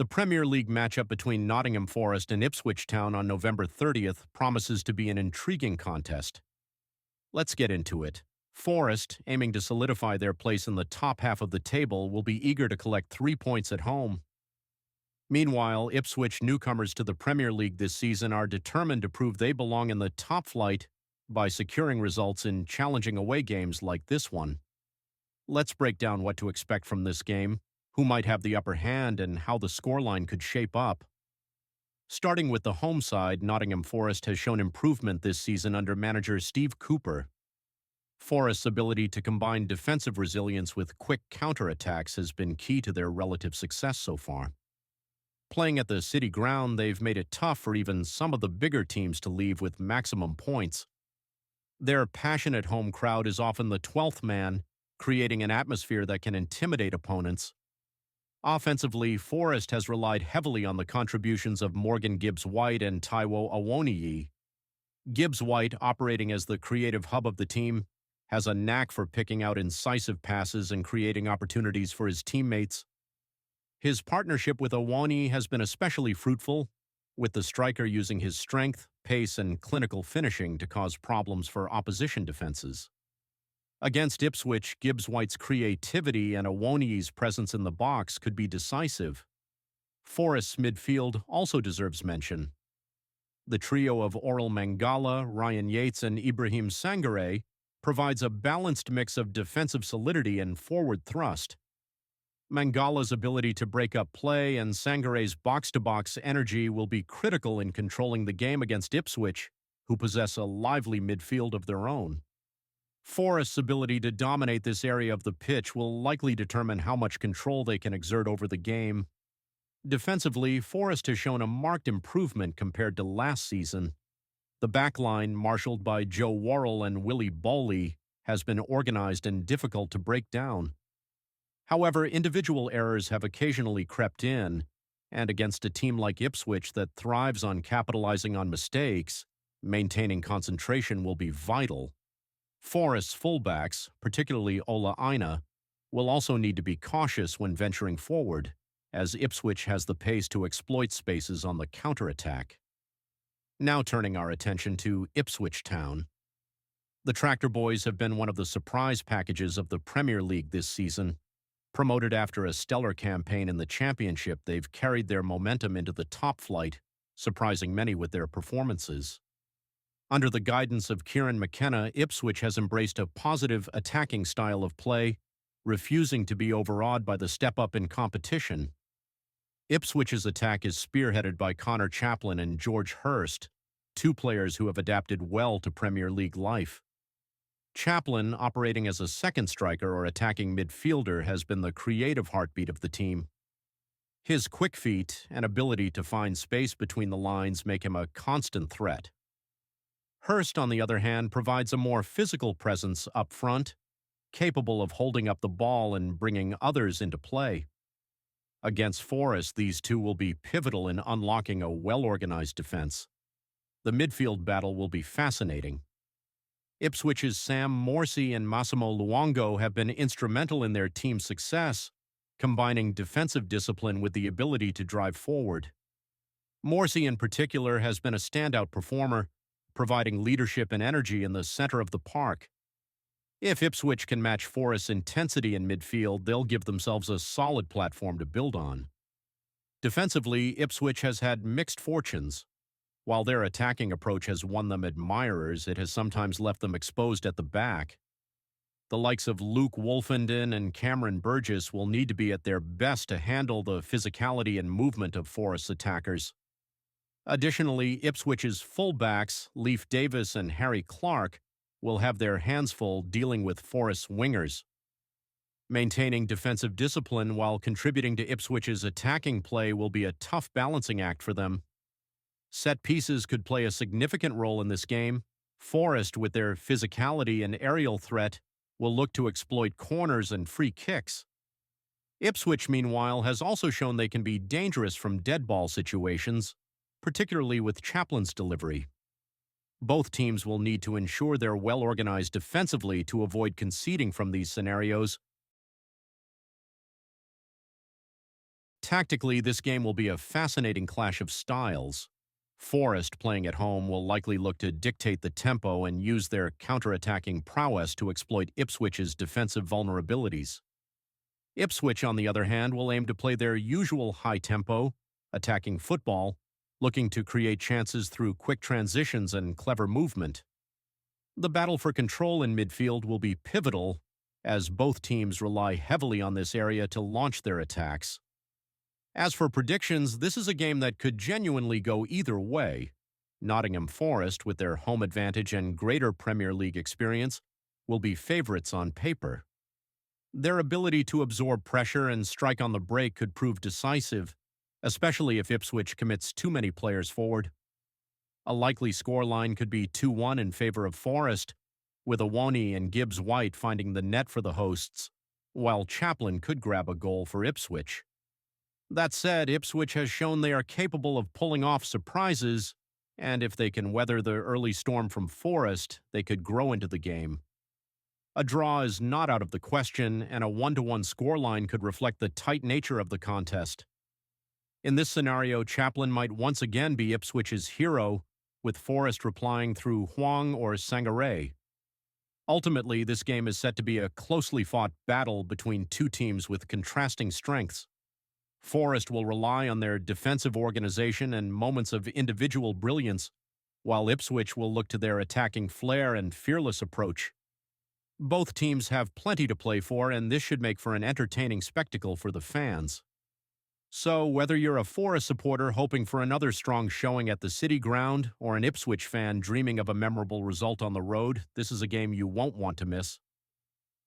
The Premier League matchup between Nottingham Forest and Ipswich Town on November 30th promises to be an intriguing contest. Let's get into it. Forest, aiming to solidify their place in the top half of the table, will be eager to collect 3 points at home. Meanwhile, Ipswich, newcomers to the Premier League this season, are determined to prove they belong in the top flight by securing results in challenging away games like this one. Let's break down what to expect from this game, who might have the upper hand, and how the scoreline could shape up. Starting with the home side, Nottingham Forest has shown improvement this season under manager Steve Cooper. Forest's ability to combine defensive resilience with quick counterattacks has been key to their relative success so far. Playing at the City ground, they've made it tough for even some of the bigger teams to leave with maximum points. Their passionate home crowd is often the 12th man, creating an atmosphere that can intimidate opponents. Offensively, Forest has relied heavily on the contributions of Morgan Gibbs-White and Taiwo Awoniyi. Gibbs-White, operating as the creative hub of the team, has a knack for picking out incisive passes and creating opportunities for his teammates. His partnership with Awoniyi has been especially fruitful, with the striker using his strength, pace, and clinical finishing to cause problems for opposition defenses. Against Ipswich, Gibbs-White's creativity and Awoniyi's presence in the box could be decisive. Forest's midfield also deserves mention. The trio of Orel Mangala, Ryan Yates, and Ibrahim Sangare provides a balanced mix of defensive solidity and forward thrust. Mangala's ability to break up play and Sangare's box-to-box energy will be critical in controlling the game against Ipswich, who possess a lively midfield of their own. Forest's ability to dominate this area of the pitch will likely determine how much control they can exert over the game. Defensively, Forest has shown a marked improvement compared to last season. The backline, marshaled by Joe Worrell and Willie Bowley, has been organized and difficult to break down. However, individual errors have occasionally crept in, and against a team like Ipswich that thrives on capitalizing on mistakes, maintaining concentration will be vital. Forest's fullbacks, particularly Awoniyi, will also need to be cautious when venturing forward, as Ipswich has the pace to exploit spaces on the counterattack. Now turning our attention to Ipswich Town. The Tractor Boys have been one of the surprise packages of the Premier League this season. Promoted after a stellar campaign in the Championship, they've carried their momentum into the top flight, surprising many with their performances. Under the guidance of Kieran McKenna, Ipswich has embraced a positive attacking style of play, refusing to be overawed by the step-up in competition. Ipswich's attack is spearheaded by Connor Chaplin and George Hurst, two players who have adapted well to Premier League life. Chaplin, operating as a second striker or attacking midfielder, has been the creative heartbeat of the team. His quick feet and ability to find space between the lines make him a constant threat. Hurst, on the other hand, provides a more physical presence up front, capable of holding up the ball and bringing others into play. Against Forest, these two will be pivotal in unlocking a well-organized defense. The midfield battle will be fascinating. Ipswich's Sam Morsey and Massimo Luongo have been instrumental in their team's success, combining defensive discipline with the ability to drive forward. Morsey, in particular, has been a standout performer, providing leadership and energy in the center of the park. If Ipswich can match Forest's intensity in midfield, they'll give themselves a solid platform to build on. Defensively, Ipswich has had mixed fortunes. While their attacking approach has won them admirers, it has sometimes left them exposed at the back. The likes of Luke Wolfenden and Cameron Burgess will need to be at their best to handle the physicality and movement of Forest's attackers. Additionally, Ipswich's fullbacks, Leif Davis and Harry Clark, will have their hands full dealing with Forest's wingers. Maintaining defensive discipline while contributing to Ipswich's attacking play will be a tough balancing act for them. Set pieces could play a significant role in this game. Forest, with their physicality and aerial threat, will look to exploit corners and free kicks. Ipswich, meanwhile, has also shown they can be dangerous from dead ball situations, particularly with Chaplin's delivery. Both teams will need to ensure they're well-organized defensively to avoid conceding from these scenarios. Tactically, this game will be a fascinating clash of styles. Forest, playing at home, will likely look to dictate the tempo and use their counterattacking prowess to exploit Ipswich's defensive vulnerabilities. Ipswich, on the other hand, will aim to play their usual high-tempo, attacking football, looking to create chances through quick transitions and clever movement. The battle for control in midfield will be pivotal, as both teams rely heavily on this area to launch their attacks. As for predictions, this is a game that could genuinely go either way. Nottingham Forest, with their home advantage and greater Premier League experience, will be favourites on paper. Their ability to absorb pressure and strike on the break could prove decisive, especially if Ipswich commits too many players forward. A likely scoreline could be 2-1 in favour of Forest, with Awoniyi and Gibbs-White finding the net for the hosts, while Chaplin could grab a goal for Ipswich. That said, Ipswich has shown they are capable of pulling off surprises, and if they can weather the early storm from Forest, they could grow into the game. A draw is not out of the question, and a 1-1 scoreline could reflect the tight nature of the contest. In this scenario, Chaplin might once again be Ipswich's hero, with Forest replying through Huang or Sangaré. Ultimately, this game is set to be a closely fought battle between two teams with contrasting strengths. Forest will rely on their defensive organization and moments of individual brilliance, while Ipswich will look to their attacking flair and fearless approach. Both teams have plenty to play for, and this should make for an entertaining spectacle for the fans. So, whether you're a Forest supporter hoping for another strong showing at the City Ground, or an Ipswich fan dreaming of a memorable result on the road, this is a game you won't want to miss.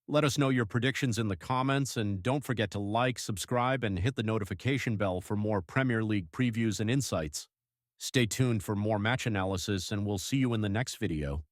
Let us know your predictions in the comments, and don't forget to like, subscribe, and hit the notification bell for more Premier League previews and insights. Stay tuned for more match analysis, and we'll see you in the next video.